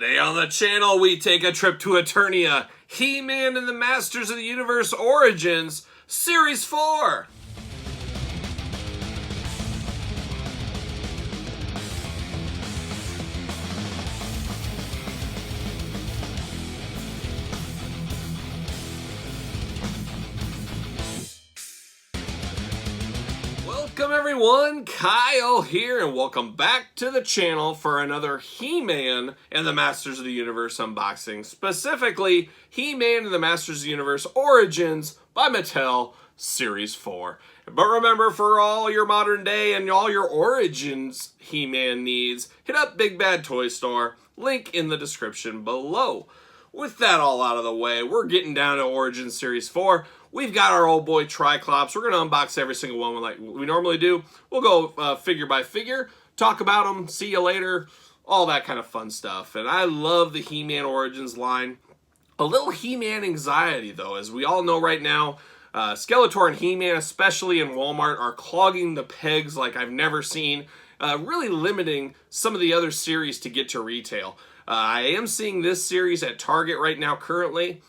Today on the channel, we take a trip to Eternia, He-Man and the Masters of the Universe Origins, Series 4. Welcome everyone, Kyle here, and welcome back to the channel for another He-Man and the Masters of the Universe unboxing. Specifically, He-Man and the Masters of the Universe Origins by Mattel Series 4. But remember, for all your modern day and all your Origins He-Man needs, hit up Big Bad Toy Store, link in the description below. With that all out of the way, we're getting down to Origins Series 4. We've got our old boy Tri-Clops. We're going to unbox every single one like we normally do. We'll go figure by figure, talk about them, see you later, all that kind of fun stuff. And I love the He-Man Origins line. A little He-Man anxiety, though. As we all know right now, Skeletor and He-Man, especially in Walmart, are clogging the pegs like I've never seen, really limiting some of the other series to get to retail. I am seeing this series at Target right now currently.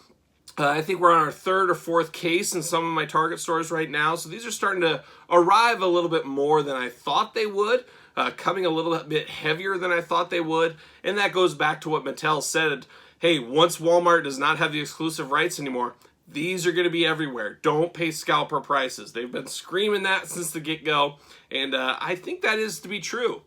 I think we're on our third or fourth case in some of my Target stores right now. So these are starting to arrive a little bit more than I thought they would. Coming a little bit heavier than I thought they would. And that goes back to what Mattel said. Hey, once Walmart does not have the exclusive rights anymore, these are going to be everywhere. Don't pay scalper prices. They've been screaming that since the get-go. And I think that is to be true.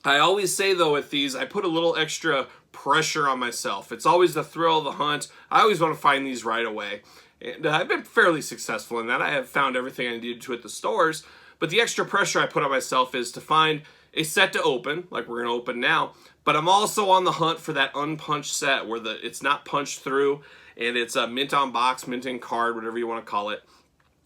I always say, though, with these, I put a little extra pressure on myself. It's always the thrill of the hunt. I always want to find these right away. And I've been fairly successful in that. I have found everything I needed to at the stores. But the extra pressure I put on myself is to find a set to open, like we're going to open now. But I'm also on the hunt for that unpunched set where it's not punched through and it's a mint on box, mint in card, whatever you want to call it.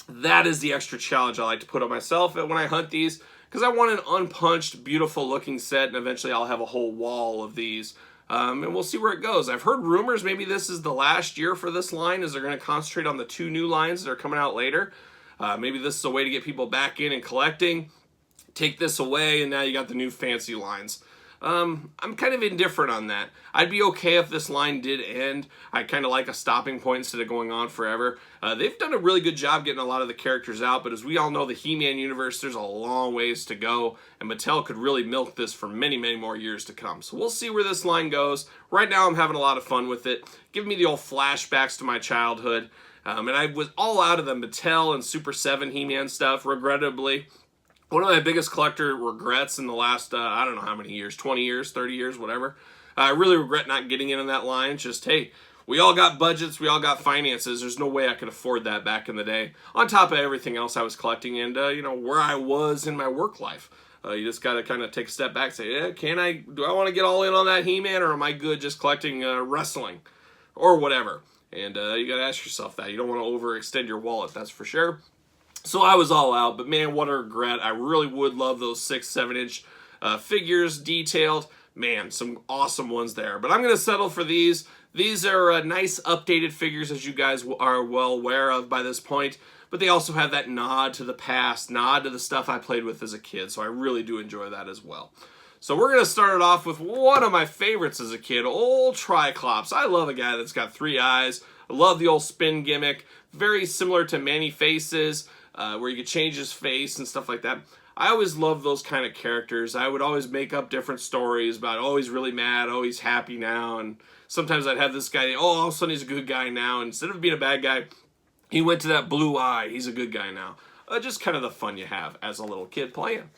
That is the extra challenge I like to put on myself when I hunt these, because I want an unpunched, beautiful looking set, and eventually I'll have a whole wall of these. And we'll see where it goes. I've heard rumors maybe this is the last year for this line, as they're going to concentrate on the two new lines that are coming out later. Maybe this is a way to get people back in and collecting. Take this away, and now you got the new fancy lines. I'm kind of indifferent on that. I'd be okay if this line did end. I kind of like a stopping point instead of going on forever. They've done a really good job getting a lot of the characters out, but as we all know, the He-Man universe, there's a long ways to go, and Mattel could really milk this for many, many more years to come. So we'll see where this line goes. Right now, I'm having a lot of fun with it, giving me the old flashbacks to my childhood, and I was all out of the Mattel and Super 7 He-Man stuff, regrettably. One of my biggest collector regrets in the last, I don't know how many years, 20 years, 30 years, whatever. I really regret not getting in on that line. Just, hey, we all got budgets, we all got finances. There's no way I could afford that back in the day. On top of everything else I was collecting and, where I was in my work life. You just got to kind of take a step back and say, yeah, do I want to get all in on that He-Man, or am I good just collecting wrestling or whatever? And you got to ask yourself that. You don't want to overextend your wallet, that's for sure. So I was all out, but man, what a regret. I really would love those 6-7 inch figures detailed. Man, some awesome ones there. But I'm going to settle for these. These are nice updated figures, as you guys are well aware of by this point. But they also have that nod to the past, nod to the stuff I played with as a kid. So I really do enjoy that as well. So we're going to start it off with one of my favorites as a kid, old Tri-Clops. I love a guy that's got 3 eyes. I love the old spin gimmick. Very similar to Manny Faces. Where you could change his face and stuff like that. I always loved those kind of characters. I would always make up different stories about, oh, he's really mad, oh, he's happy now, and sometimes I'd have this guy, oh, all of a sudden he's a good guy now, and instead of being a bad guy, he went to that blue eye, he's a good guy now. Just kind of the fun you have as a little kid playing.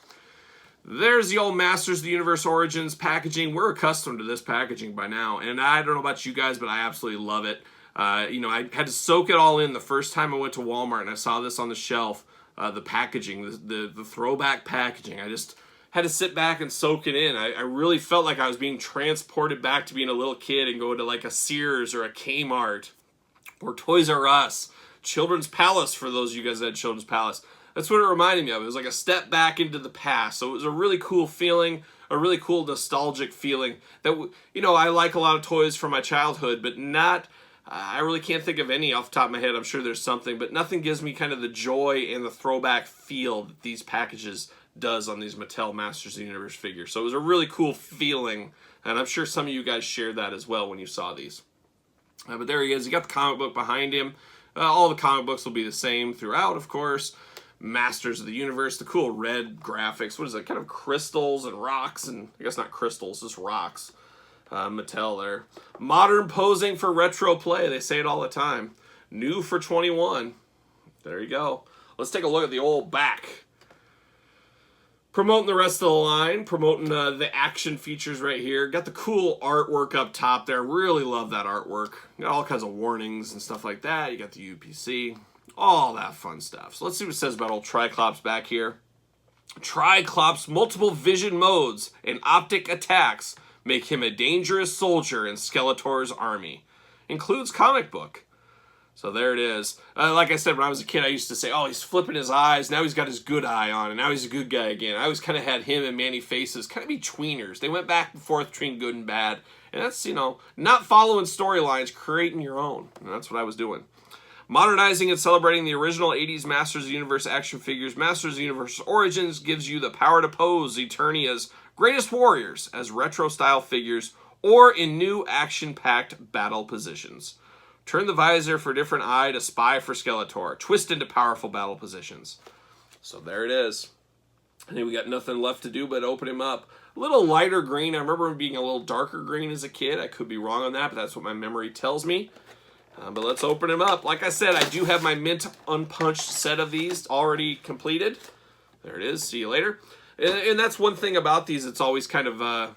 There's the old Masters of the Universe Origins packaging. We're accustomed to this packaging by now, and I don't know about you guys, but I absolutely love it. I had to soak it all in the first time I went to Walmart and I saw this on the shelf, the packaging, the throwback packaging. I just had to sit back and soak it in. I really felt like I was being transported back to being a little kid and going to like a Sears or a Kmart or Toys R Us, Children's Palace, for those of you guys that had Children's Palace. That's what it reminded me of. It was like a step back into the past. So it was a really cool feeling, a really cool nostalgic feeling that, I like a lot of toys from my childhood, but not... I really can't think of any off the top of my head. I'm sure there's something, but nothing gives me kind of the joy and the throwback feel that these packages does on these Mattel Masters of the Universe figures. So it was a really cool feeling And I'm sure some of you guys shared that as well when you saw these. But there he is. You got the comic book behind him. All the comic books will be the same throughout, of course. Masters of the Universe, the cool red graphics. What is it? Kind of crystals and rocks, and I guess not crystals, just rocks. Mattel there. Modern posing for retro play. They say it all the time. New for 21. There you go. Let's take a look at the old back. Promoting the rest of the line, promoting the action features right here. Got the cool artwork up top there. Really love that artwork. Got all kinds of warnings and stuff like that. You got the UPC, all that fun stuff. So let's see what it says about old Tri-Clops back here. Tri-Clops' multiple vision modes and optic attacks make him a dangerous soldier in Skeletor's army. Includes comic book. So there it is. Like I said, when I was a kid, I used to say, oh, he's flipping his eyes. Now he's got his good eye on, and now he's a good guy again. I always kind of had him and Manny Faces kind of be tweeners. They went back and forth between good and bad. And that's, you know, not following storylines, creating your own. And that's what I was doing. Modernizing and celebrating the original 80s Masters of the Universe action figures, Masters of the Universe Origins gives you the power to pose Eternia's greatest warriors as retro-style figures or in new action-packed battle positions. Turn the visor for a different eye to spy for Skeletor. Twist into powerful battle positions. So there it is. I think we got nothing left to do but open him up. A little lighter green. I remember him being a little darker green as a kid. I could be wrong on that, but that's what my memory tells me. But let's open him up. Like I said, I do have my mint unpunched set of these already completed. There it is. See you later. And that's one thing about these. It's always kind of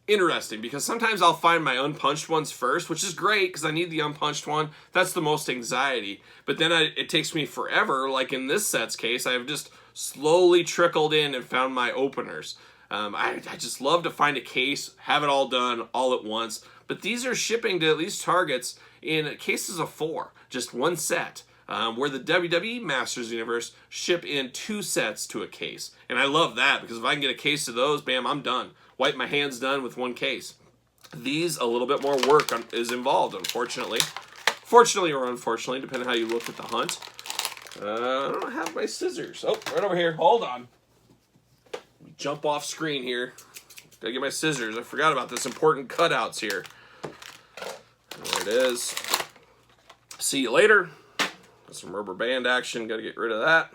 interesting because sometimes I'll find my unpunched ones first, which is great because I need the unpunched one. That's the most anxiety. But then it takes me forever. Like in this set's case, I've just slowly trickled in and found my openers. I just love to find a case, have it all done all at once. But these are shipping to at least Targets in cases of 4, just one set. Where the WWE Masters Universe ship in 2 sets to a case. And I love that because if I can get a case of those, bam, I'm done. Wipe my hands done with 1 case. These, a little bit more work is involved, unfortunately. Fortunately or unfortunately, depending on how you look at the hunt. I don't have my scissors. Oh, right over here. Hold on. Jump off screen here. Gotta get my scissors. I forgot about this important cutouts here. There it is. See you later. Some rubber band action. Gotta get rid of that.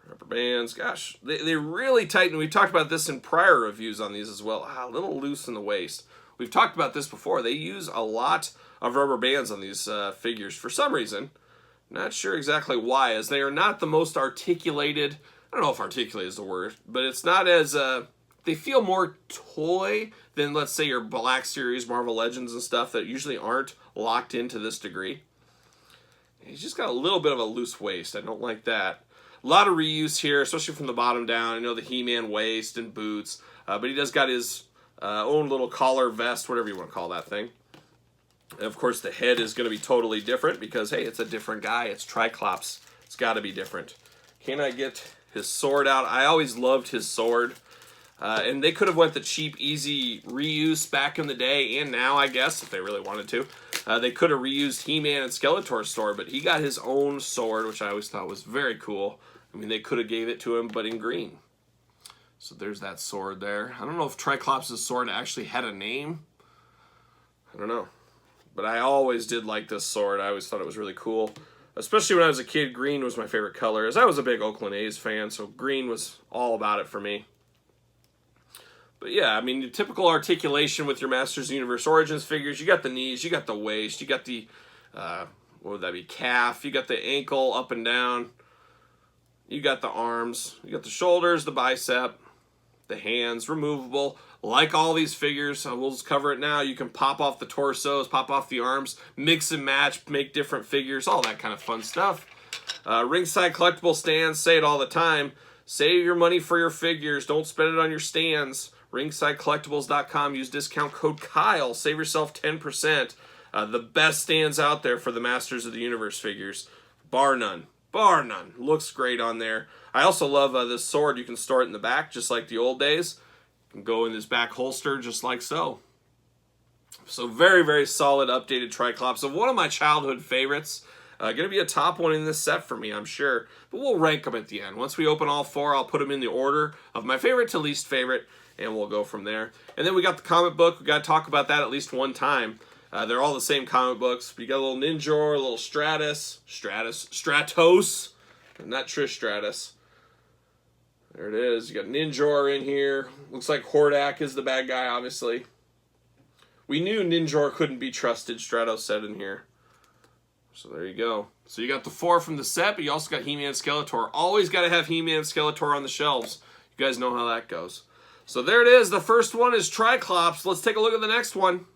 Rubber bands, gosh, they really tighten. We've talked about this in prior reviews on these as well. A little loose in the waist. We've talked about this before. They use a lot of rubber bands on these figures for some reason. Not sure exactly why, as they are not the most articulated. I don't know if articulate is the word, but it's not as, they feel more toy than, let's say, your Black Series, Marvel Legends and stuff that usually aren't locked into this degree. He's just got a little bit of a loose waist. I don't like that. A lot of reuse here, especially from the bottom down. I know the He-Man waist and boots, but he does got his own little collar vest, whatever you want to call that thing. And of course, the head is going to be totally different because, hey, it's a different guy. It's Tri-Clops. It's got to be different. Can I get his sword out? I always loved his sword. And they could have went the cheap, easy reuse back in the day, and now, I guess, if they really wanted to. They could have reused He-Man and Skeletor's sword, but he got his own sword, which I always thought was very cool. I mean, they could have gave it to him, but in green. So there's that sword there. I don't know if Tri-Clops' sword actually had a name. I don't know. But I always did like this sword. I always thought it was really cool. Especially when I was a kid, green was my favorite color, as I was a big Oakland A's fan, so green was all about it for me. But yeah, I mean, the typical articulation with your Masters of the Universe Origins figures, you got the knees, you got the waist, you got the, what would that be, calf, you got the ankle up and down, you got the arms, you got the shoulders, the bicep, the hands, removable. Like all these figures, we'll just cover it now, you can pop off the torsos, pop off the arms, mix and match, make different figures, all that kind of fun stuff. Ringside collectible stands, say it all the time, save your money for your figures, don't spend it on your stands. RingsideCollectibles.com. Use discount code Kyle. Save yourself 10%. The best stands out there for the Masters of the Universe figures. Bar none. Bar none. Looks great on there. I also love this sword. You can store it in the back just like the old days. You can go in this back holster just like so. So very, very solid updated Tri-Clops. So one of my childhood favorites. Going to be a top one in this set for me, I'm sure. But we'll rank them at the end. Once we open all 4, I'll put them in the order of my favorite to least favorite. and we'll go from there. And then we got the comic book. We got to talk about that at least one time. They're all the same comic books. You got a little Ninjor, a little Stratos, not Trish Stratus. There it is. You got Ninjor in here. Looks like Hordak is the bad guy, obviously. We knew Ninjor couldn't be trusted, Stratos said in here. So there you go. So you got the 4 from the set, but you also got He-Man Skeletor. Always got to have He-Man Skeletor on the shelves. You guys know how that goes. So there it is. The first one is Tri-Clops. Let's take a look at the next one.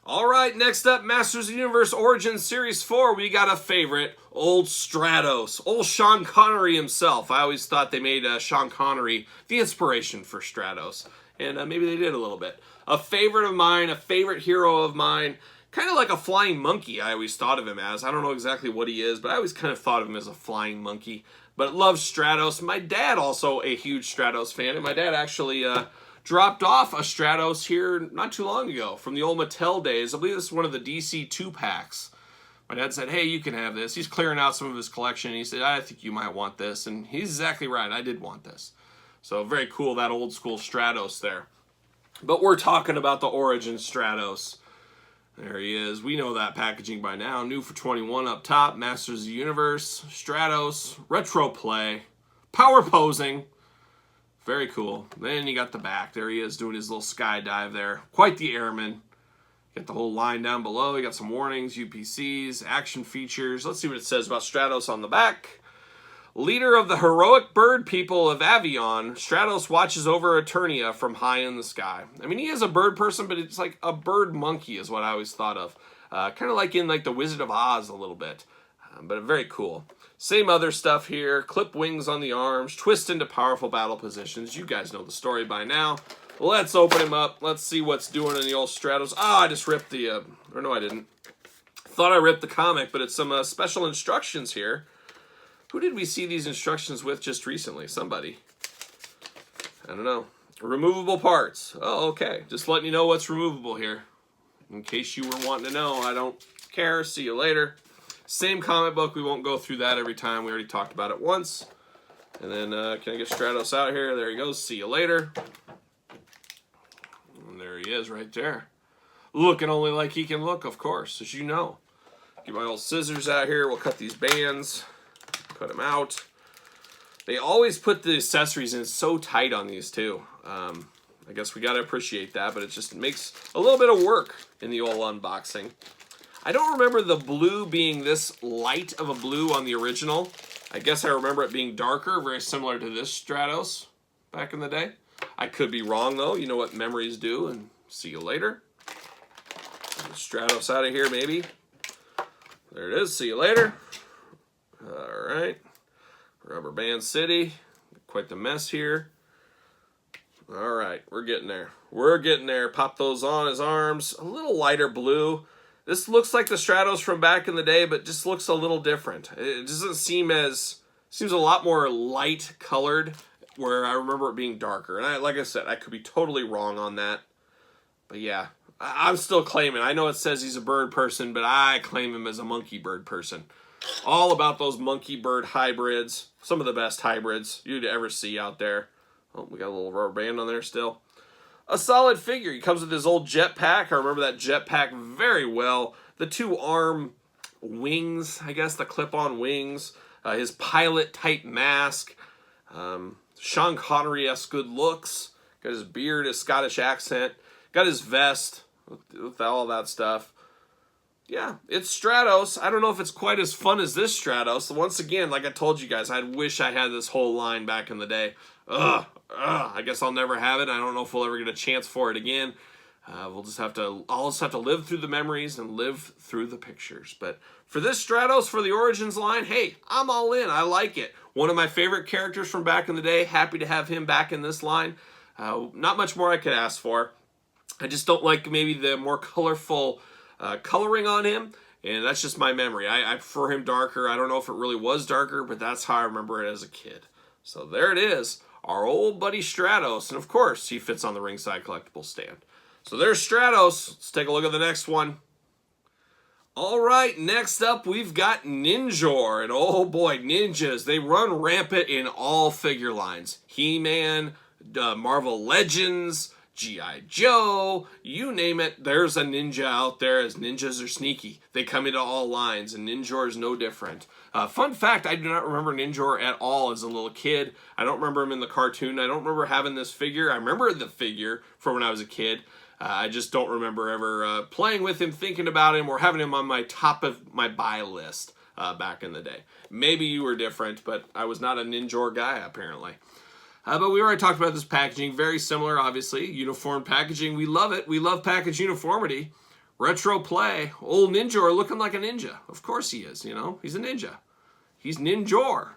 All right, next up, Masters of the Universe Origins Series 4. We got a favorite, old Stratos. Old Sean Connery himself. I always thought they made Sean Connery the inspiration for Stratos. And maybe they did a little bit. A favorite of mine, a favorite hero of mine. Kind of like a flying monkey, I always thought of him as. I don't know exactly what he is, but I always kind of thought of him as a flying monkey. But love Stratos. My dad also a huge Stratos fan. And my dad actually dropped off a Stratos here not too long ago from the old Mattel days. I believe this is one of the DC 2-packs. My dad said, hey, you can have this. He's clearing out some of his collection. He said, I think you might want this. And he's exactly right. I did want this. So very cool, that old school Stratos there. But we're talking about the Origin Stratos. There he is. We know that packaging by now. New for 21 up top. Masters of the Universe. Stratos. Retro play. Power posing. Very cool. Then you got the back. There he is doing his little skydive there. Quite the airman. Got the whole line down below. You got some warnings, UPCs, action features. Let's see what it says about Stratos on the back. Leader of the heroic bird people of Avion, Stratos watches over Eternia from high in the sky. I mean, he is a bird person, but it's like a bird monkey is what I always thought of. Kind of like in like the Wizard of Oz a little bit. But very cool. Same other stuff here. Clip wings on the arms. Twist into powerful battle positions. You guys know the story by now. Let's open him up. Let's see what's doing in the old Stratos. I just ripped the... or no, I didn't. Thought I ripped the comic, but it's some special instructions here. Who did we see these instructions with just recently? Somebody. I don't know. Removable parts. Oh, okay. Just letting you know what's removable here. In case you were wanting to know, I don't care. See you later. Same comic book. We won't go through that every time. We already talked about it once. And then, can I get Stratos out here? There he goes. See you later. And there he is right there. Looking only like he can look, of course, as you know. Get my old scissors out here. We'll cut these bands. Cut them out. They always put the accessories in so tight on these too. I guess we got to appreciate that, but it just makes a little bit of work in the old unboxing. I don't remember the blue being this light of a blue on the original. I guess I remember it being darker, very similar to this Stratos back in the day. I could be wrong though. You know what memories do, and see you later. Stratos out of here maybe. There it is. See you later. All right, Rubber Band City, quite the mess here. All right, we're getting there. We're getting there. Pop those on his arms. A little lighter blue. This looks like the Stratos from back in the day, but just looks a little different. It doesn't seem as, seems a lot more light colored, where I remember it being darker. And like I said, I could be totally wrong on that. But yeah, I'm still claiming. I know it says he's a bird person, but I claim him as a monkey bird person. All about those monkey-bird hybrids. Some of the best hybrids you'd ever see out there. Oh, we got a little rubber band on there still. A solid figure. He comes with his old jetpack. I remember that jetpack very well. The 2 arm wings, I guess, the clip-on wings. His pilot-type mask. Sean Connery-esque good looks. Got his beard, his Scottish accent. Got his vest with all that stuff. Yeah, it's Stratos. I don't know if it's quite as fun as this Stratos. Once again, like I told you guys, I wish I had this whole line back in the day. I guess I'll never have it. I don't know if we'll ever get a chance for it again. I'll just have to live through the memories and live through the pictures. But for this Stratos, for the Origins line, hey, I'm all in. I like it. One of my favorite characters from back in the day. Happy to have him back in this line. Not much more I could ask for. I just don't like maybe the more colorful coloring on him, and that's just my memory. I prefer him darker. I don't know if it really was darker, but that's how I remember it as a kid. So there it is, our old buddy Stratos, and of course he fits on the ringside collectible stand. So there's Stratos. Let's take a look at the next one. All right, next up we've got Ninjor, and oh boy, ninjas, they run rampant in all figure lines. He-Man, Marvel Legends, G.I. Joe, you name it, there's a ninja out there, as ninjas are sneaky. They come into all lines, and Ninjor is no different. Fun fact, I do not remember Ninjor at all as a little kid. I don't remember him in the cartoon. I don't remember having this figure. I remember the figure from when I was a kid. I just don't remember ever playing with him, thinking about him, or having him on my top of my buy list back in the day. Maybe you were different, but I was not a Ninjor guy, apparently. But we already talked about this packaging. Very similar, obviously. Uniform packaging. We love it. We love package uniformity. Retro play. Old Ninjor looking like a ninja. Of course he is, you know. He's a ninja. He's Ninjor.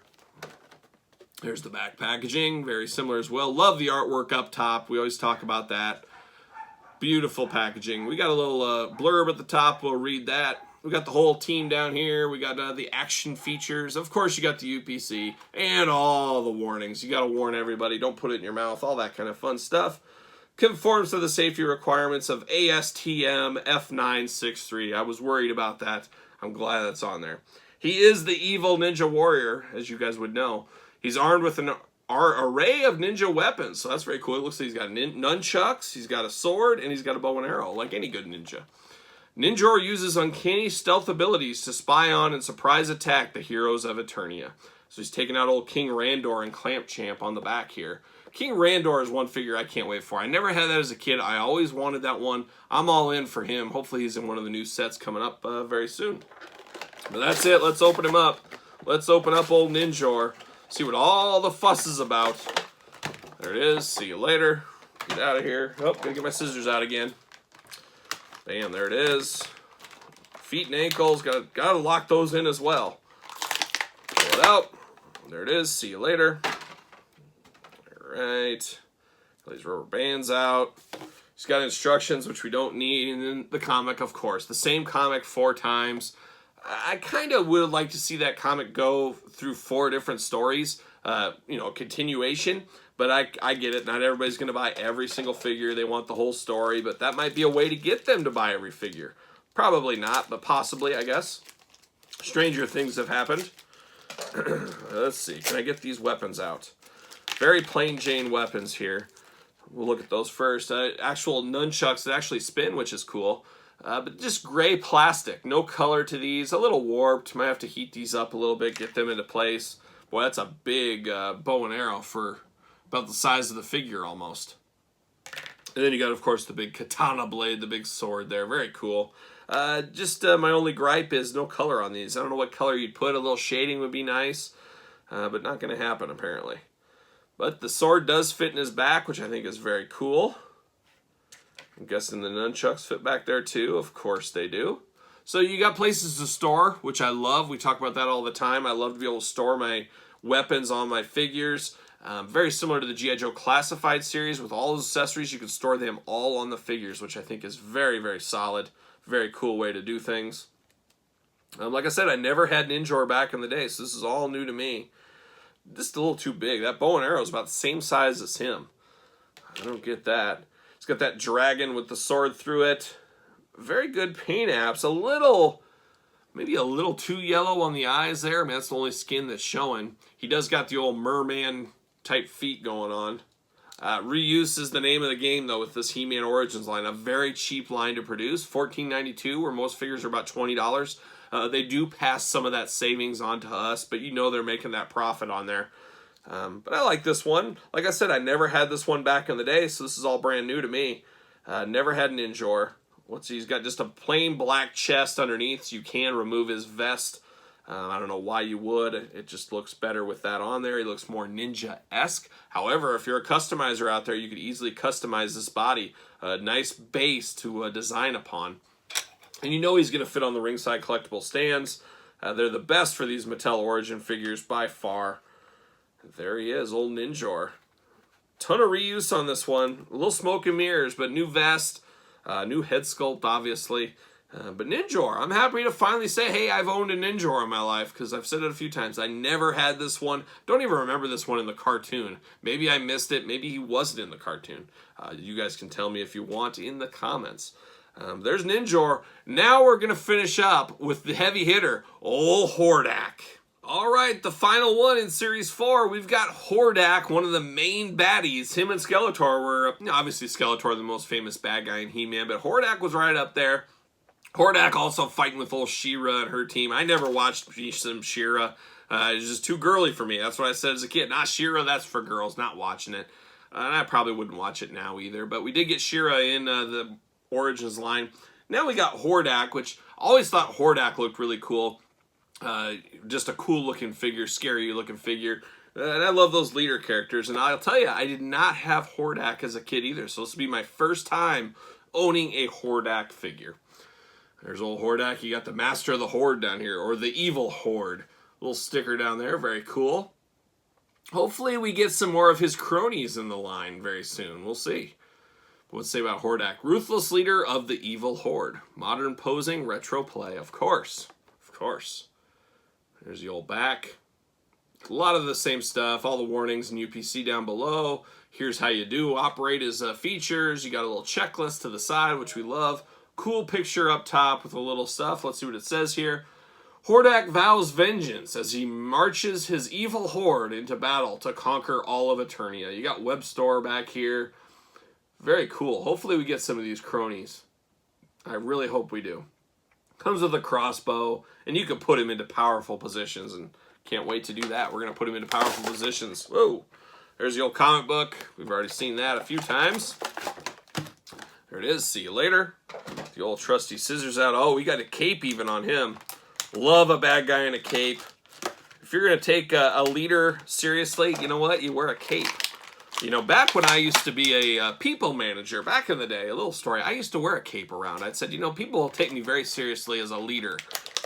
There's the back packaging. Very similar as well. Love the artwork up top. We always talk about that. Beautiful packaging. We got a little blurb at the top. We'll read that. We got the whole team down here. We got the action features. Of course, you got the UPC and all the warnings. You got to warn everybody. Don't put it in your mouth. All that kind of fun stuff. Conforms to the safety requirements of ASTM F963. I was worried about that. I'm glad that's on there. He is the evil ninja warrior, as you guys would know. He's armed with an array of ninja weapons. So that's very cool. It looks like he's got nunchucks, he's got a sword, and he's got a bow and arrow, like any good ninja. Ninjor uses uncanny stealth abilities to spy on and surprise attack the heroes of Eternia. So he's taking out old King Randor and Clamp Champ on the back here. King Randor is one figure I can't wait for. I never had that as a kid. I always wanted that one. I'm all in for him. Hopefully he's in one of the new sets coming up very soon. But that's it. Let's open him up. Let's open up old Ninjor. See what all the fuss is about. There it is. See you later. Get out of here. Oh, gotta get my scissors out again. Bam, there it is. Feet and ankles, gotta lock those in as well. Pull it out. There it is. See you later. All right. These rubber bands out. He's got instructions, which we don't need. And then the comic, of course. The same comic 4 times. I kind of would like to see that comic go through 4 different stories. You know, continuation. But I get it. Not everybody's going to buy every single figure. They want the whole story. But that might be a way to get them to buy every figure. Probably not, but possibly, I guess. Stranger things have happened. Let's see. Can I get these weapons out? Very plain Jane weapons here. We'll look at those first. Actual nunchucks that actually spin, which is cool. But just gray plastic. No color to these. A little warped. Might have to heat these up a little bit, get them into place. Boy, that's a big bow and arrow for about the size of the figure almost. And then you got, of course, the big katana blade, the big sword there. Very cool. My only gripe is no color on these. I don't know what color you'd put. A little shading would be nice. But not going to happen, apparently. But the sword does fit in his back, which I think is very cool. I'm guessing the nunchucks fit back there too. Of course they do. So you got places to store, which I love. We talk about that all the time. I love to be able to store my weapons on my figures. Very similar to the G.I. Joe Classified series. With all those accessories, you can store them all on the figures, which I think is very, very solid. Very cool way to do things. Like I said, I never had Ninjor back in the day, so this is all new to me. Just a little too big. That bow and arrow is about the same size as him. I don't get that. It's got that dragon with the sword through it. Very good paint apps. Maybe a little too yellow on the eyes there. I mean, that's the only skin that's showing. He does got the old merman type feet going on. Reuse is the name of the game, though, with this He-Man Origins line. A very cheap line to produce. $14.92, where most figures are about $20. They do pass some of that savings on to us, but you know they're making that profit on there. But I like this one. Like I said, I never had this one back in the day, so this is all brand new to me. Never had Ninjor. He's got just a plain black chest underneath, so you can remove his vest. I don't know why you would. It just looks better with that on there. He looks more ninja-esque. However, if you're a customizer out there, you could easily customize this body. A nice base to design upon. And you know he's going to fit on the ringside collectible stands. They're the best for these Mattel Origin figures by far. There he is, old Ninjor. Ton of reuse on this one. A little smoke and mirrors, but new vest, new head sculpt, obviously. But Ninjor, I'm happy to finally say, hey, I've owned a Ninjor in my life, because I've said it a few times. I never had this one. Don't even remember this one in the cartoon. Maybe I missed it. Maybe he wasn't in the cartoon. You guys can tell me if you want in the comments. There's Ninjor. Now we're going to finish up with the heavy hitter, old Hordak. All right, the final one in Series 4, we've got Hordak, one of the main baddies. Him and Skeletor were, obviously Skeletor, the most famous bad guy in He-Man, but Hordak was right up there. Hordak also fighting with old She-Ra and her team. I never watched some She-Ra. It was just too girly for me. That's what I said as a kid. Not She-Ra, that's for girls, not watching it. And I probably wouldn't watch it now either, but we did get She-Ra in the Origins line. Now we got Hordak, which I always thought Hordak looked really cool. Just a cool looking figure, scary looking figure. And I love those leader characters. And I'll tell you, I did not have Hordak as a kid either. So this will be my first time owning a Hordak figure. There's old Hordak. You got the Master of the Horde down here, or the Evil Horde. Little sticker down there, very cool. Hopefully we get some more of his cronies in the line very soon. We'll see. What's say about Hordak? Ruthless leader of the Evil Horde. Modern posing, retro play. Of course. Of course. There's the old back. A lot of the same stuff. All the warnings and UPC down below. Here's how you do operate his features. You got a little checklist to the side, which we love. Cool picture up top with a little stuff. Let's see what it says here. Hordak vows vengeance as he marches his evil horde into battle to conquer all of Eternia. You got Web Store back here. Very cool. Hopefully we get some of these cronies. I really hope we do. Comes with a crossbow, and you can put him into powerful positions, and can't wait to do that. We're going to put him into powerful positions. Whoa. There's the old comic book. We've already seen that a few times. There it is. See you later. The old trusty scissors out. Oh, we got a cape even on him. Love a bad guy in a cape. If you're going to take a leader seriously, you know what? You wear a cape. You know, back when I used to be a people manager, back in the day, a little story, I used to wear a cape around. I said, you know, people will take me very seriously as a leader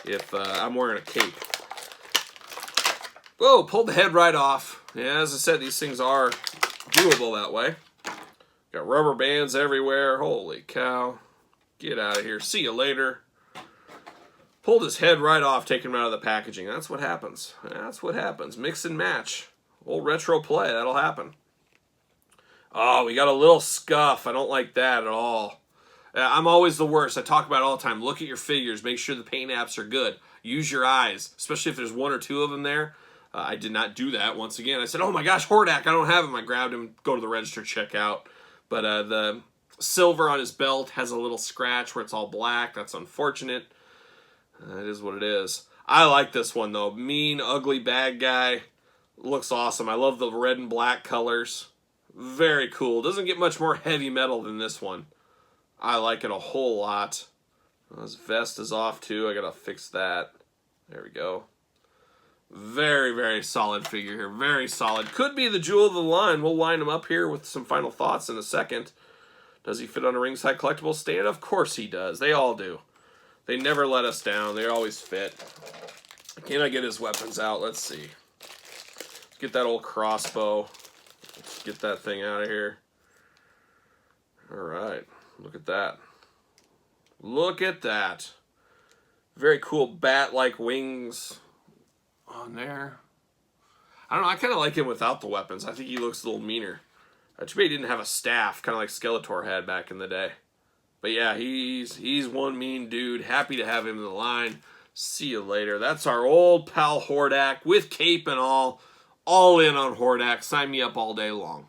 if I'm wearing a cape. Whoa, pulled the head right off. Yeah, as I said, these things are doable that way. Got rubber bands everywhere. Holy cow. Get out of here. See you later. Pulled his head right off, taking him out of the packaging. That's what happens. That's what happens. Mix and match. Old retro play. That'll happen. Oh, we got a little scuff. I don't like that at all. I'm always the worst. I talk about it all the time. Look at your figures. Make sure the paint apps are good. Use your eyes, especially if there's one or two of them there. I did not do that once again. I said, oh my gosh, Hordak, I don't have him. I grabbed him, go to the register, check out. But the silver on his belt has a little scratch where it's all black. That's unfortunate. It is what it is. I like this one, though. Mean, ugly, bad guy. Looks awesome. I love the red and black colors. Very cool. Doesn't get much more heavy metal than this one. I like it a whole lot. His vest is off, too. I gotta fix that. There we go. Very, very solid figure here. Very solid. Could be the jewel of the line. We'll line him up here with some final thoughts in a second. Does he fit on a ringside collectible stand? Of course he does. They all do. They never let us down. They always fit. Can I get his weapons out? Let's see. Let's get that old crossbow. Let's get that thing out of here. Alright. Look at that. Look at that. Very cool bat-like wings on there. I don't know. I kind of like him without the weapons. I think he looks a little meaner. Too bad he didn't have a staff, kind of like Skeletor had back in the day. But yeah, he's one mean dude. Happy to have him in the line. See you later. That's our old pal Hordak with cape and all. All in on Hordak. Sign me up all day long.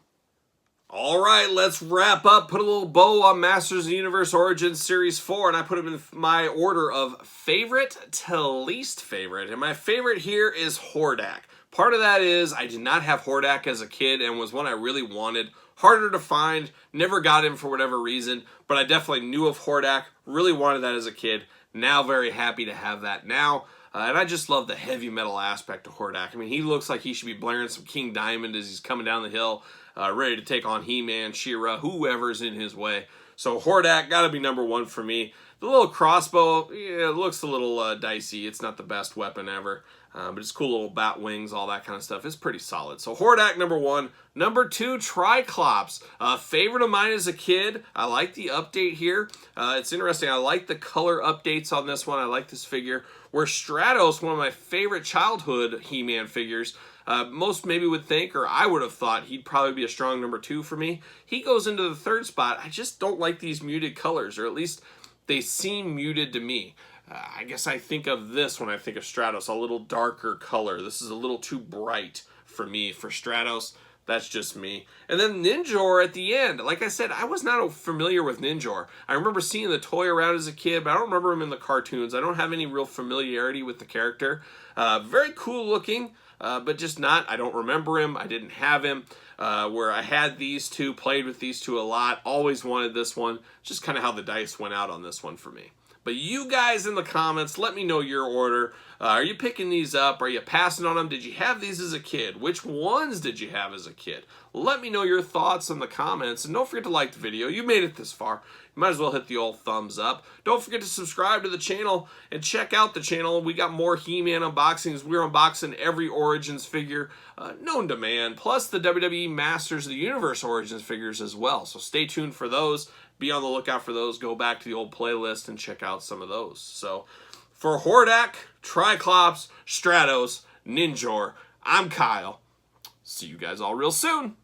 All right, let's wrap up. Put a little bow on Masters of the Universe Origins Series 4, and I put them in my order of favorite to least favorite. And my favorite here is Hordak. Part of that is I did not have Hordak as a kid and was one I really wanted. Harder to find, never got him for whatever reason, but I definitely knew of Hordak, really wanted that as a kid. Now very happy to have that now. And I just love the heavy metal aspect of Hordak. I mean, he looks like he should be blaring some King Diamond as he's coming down the hill, ready to take on He-Man, She-Ra, whoever's in his way. So Hordak, got to be number one for me. The little crossbow, yeah, it looks a little dicey. It's not the best weapon ever. But it's cool little bat wings, all that kind of stuff. It's pretty solid. So Hordak, number one. Number two, Tri-Clops. Favorite of mine as a kid. I like the update here. It's interesting. I like the color updates on this one. I like this figure. Where Stratos, one of my favorite childhood He-Man figures, most maybe would think, or I would have thought, he'd probably be a strong number two for me. He goes into the third spot. I just don't like these muted colors, or at least they seem muted to me. I guess I think of this when I think of Stratos, a little darker color. This is a little too bright for me for Stratos. That's just me. And then Ninjor at the end. Like I said, I was not familiar with Ninjor. I remember seeing the toy around as a kid, but I don't remember him in the cartoons. I don't have any real familiarity with the character. Very cool looking, but just not. I don't remember him. I didn't have him. Where I had these two, played with these two a lot. Always wanted this one. Just kind of how the dice went out on this one for me. But you guys in the comments, let me know your order. Are you picking these up? Are you passing on them? Did you have these as a kid? Which ones did you have as a kid? Let me know your thoughts in the comments. And don't forget to like the video. You made it this far. You might as well hit the old thumbs up. Don't forget to subscribe to the channel and check out the channel. We got more He-Man unboxings. We're unboxing every Origins figure known to man, plus the WWE Masters of the Universe Origins figures as well. So stay tuned for those. Be on the lookout for those. Go back to the old playlist and check out some of those. So for Hordak, Tri-Clops, Stratos, Ninjor, I'm Kyle. See you guys all real soon.